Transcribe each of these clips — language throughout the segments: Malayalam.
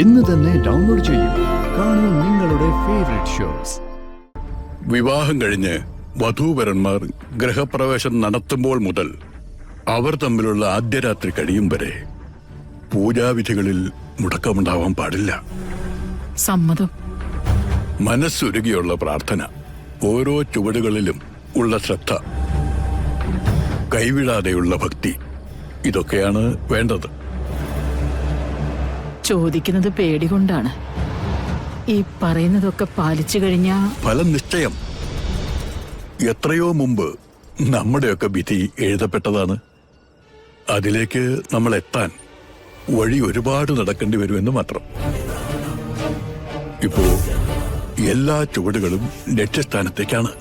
ഇന്ന് തന്നെ ഡൗൺലോഡ് ചെയ്യൂ. കാണൂ നിങ്ങളുടെ ഫേവറേറ്റ് ഷോസ്. വിവാഹം കഴിഞ്ഞ് വധൂവരന്മാർ ഗൃഹപ്രവേശം നടത്തുമ്പോൾ മുതൽ അവർ തമ്മിലുള്ള ആദ്യ രാത്രി കഴിയും വരെ പൂജാവിധികളിൽ മുടക്കമുണ്ടാവാൻ പാടില്ല. സമ്മതം. മനസ്സുരുകിയുള്ള പ്രാർത്ഥന, ഓരോ ചുവടുകളിലും ഉള്ള ശ്രദ്ധ, കൈവിടാതെയുള്ള ഭക്തി, ഇതൊക്കെയാണ് വേണ്ടത്. ചോദിക്കുന്നത് പേടികൊണ്ടാണ്. ഈ പറയുന്നതൊക്കെ പാലിച്ചു കഴിഞ്ഞാ ഫലം നിശ്ചയം. എത്രയോ മുമ്പ് നമ്മുടെയൊക്കെ വിധി എഴുതപ്പെട്ടതാണ്. അതിലേക്ക് നമ്മൾ എത്താൻ വഴി ഒരുപാട് നടക്കേണ്ടി വരുമെന്ന് മാത്രം. ഇപ്പോ എല്ലാ ചുവടുകളും ലക്ഷ്യസ്ഥാനത്തേക്കാണ്.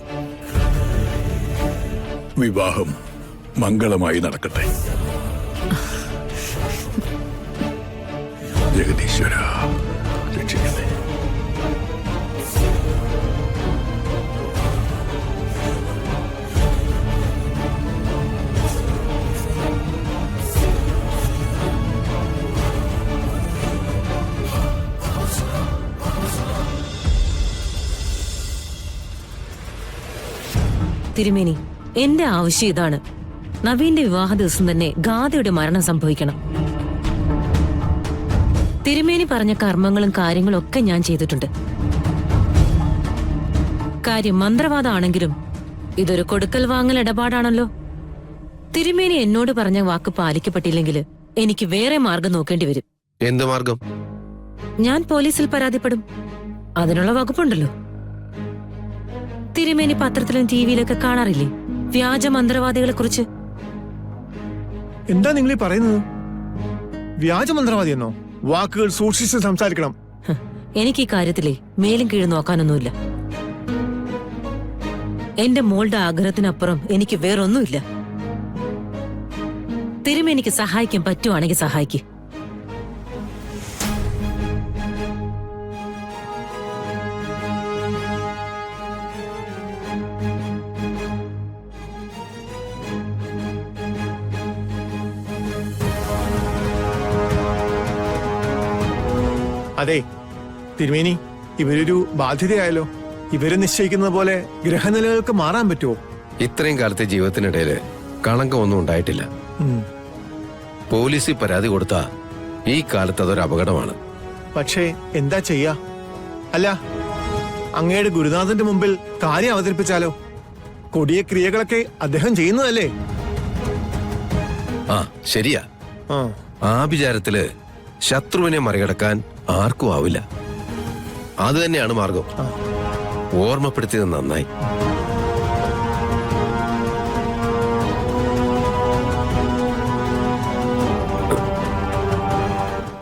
വിവാഹം മംഗളമായി നടക്കട്ടെ. ജഗദീശ്വര രക്ഷിക്കണേ. തിരുമേനി, എന്റെ ആവശ്യം ഇതാണ്. നവീന്റെ വിവാഹ ദിവസം തന്നെ ഗാഥയുടെ മരണം സംഭവിക്കണം. തിരുമേനി പറഞ്ഞ കർമ്മങ്ങളും കാര്യങ്ങളും ഒക്കെ ഞാൻ ചെയ്തിട്ടുണ്ട്. കാര്യം മന്ത്രവാദമാണെങ്കിലും ഇതൊരു കൊടുക്കൽ വാങ്ങൽ ഇടപാടാണല്ലോ. തിരുമേനി എന്നോട് പറഞ്ഞ വാക്ക് പാലിക്കപ്പെട്ടില്ലെങ്കിൽ എനിക്ക് വേറെ മാർഗം നോക്കേണ്ടി വരും. എന്ത് മാർഗം? ഞാൻ പോലീസിൽ പരാതിപ്പെടും. അതിനുള്ള വകുപ്പുണ്ടല്ലോ. തിരുമേനി പത്രത്തിലും ടിവിയിലൊക്കെ കാണാറില്ലേ വ്യാജ മന്ത്രവാദികളെ കുറിച്ച്? എന്താ നിങ്ങൾ പറയുന്നത്? വ്യാജമന്ത്രവാദി എന്നോ? വാക്കുകൾ സൂക്ഷിച്ച് സംസാരിക്കണം. എനിക്ക് ഈ കാര്യത്തിലേ മേലും കീഴും നോക്കാനൊന്നുമില്ല. എന്റെ മോളുടെ ആഗ്രഹത്തിനപ്പുറം എനിക്ക് വേറൊന്നുമില്ല. തിരുമേനിക്ക് സഹായിക്കാൻ പറ്റുവാണെങ്കിൽ സഹായിക്കും. അതെ തിരുമേനി, ഇവരൊരു ബാധ്യതയായല്ലോ. ഇവര് നിശ്ചയിക്കുന്നത് പോലെ ഗ്രഹനിലകൾക്ക് മാറാൻ പറ്റുമോ? ഇത്രയും കാലത്തെ ജീവിതത്തിനിടയില് കളങ്കമൊന്നും ഉണ്ടായിട്ടില്ല. പോലീസിൽ പരാതി കൊടുത്താ ഈ കാലത്ത് അതൊരു അപകടമാണ്. പക്ഷേ എന്താ ചെയ്യാ? അല്ല, അങ്ങയുടെ ഗുരുനാഥന്റെ മുമ്പിൽ കാര്യം അവതരിപ്പിച്ചാലോ? കൊടിയ ക്രിയകളൊക്കെ അദ്ദേഹം ചെയ്യുന്നതല്ലേ? ആ ശരിയാ. ആ വിചാരത്തില് ശത്രുവിനെ മറികടക്കാൻ ആർക്കും ആവില്ല. അത് തന്നെയാണ് മാർഗം. ഓർമ്മപ്പെടുത്തിയത് നന്നായി.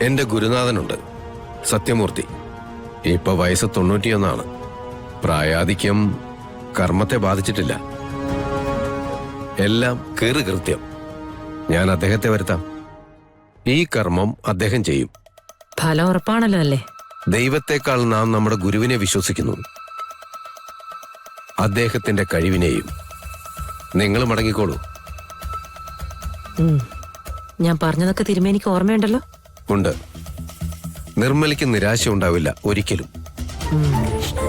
എന്റെ ഗുരുനാഥനുണ്ട്, സത്യമൂർത്തി. ഇപ്പൊ വയസ്സ് 91. പ്രായാധിക്യം കർമ്മത്തെ ബാധിച്ചിട്ടില്ല. എല്ലാം കൃത്യം. ഞാൻ അദ്ദേഹത്തെ വരുത്താം. ഈ കർമ്മം അദ്ദേഹം ചെയ്യും. ഫലം ഉറപ്പാണല്ലോ അല്ലേ? ദൈവത്തെക്കാൾ നാം നമ്മുടെ ഗുരുവിനെ വിശ്വസിക്കുന്നു, അദ്ദേഹത്തിന്റെ കഴിവിനെയും. നിങ്ങൾ മടങ്ങിക്കോളൂ. ഞാൻ പറഞ്ഞതൊക്കെ തിരുമേനിക്ക് ഓർമ്മയുണ്ടല്ലോ? ഉണ്ട്. നിർമ്മലിക്ക് നിരാശ ഉണ്ടാവില്ല ഒരിക്കലും. കൃഷ്ണ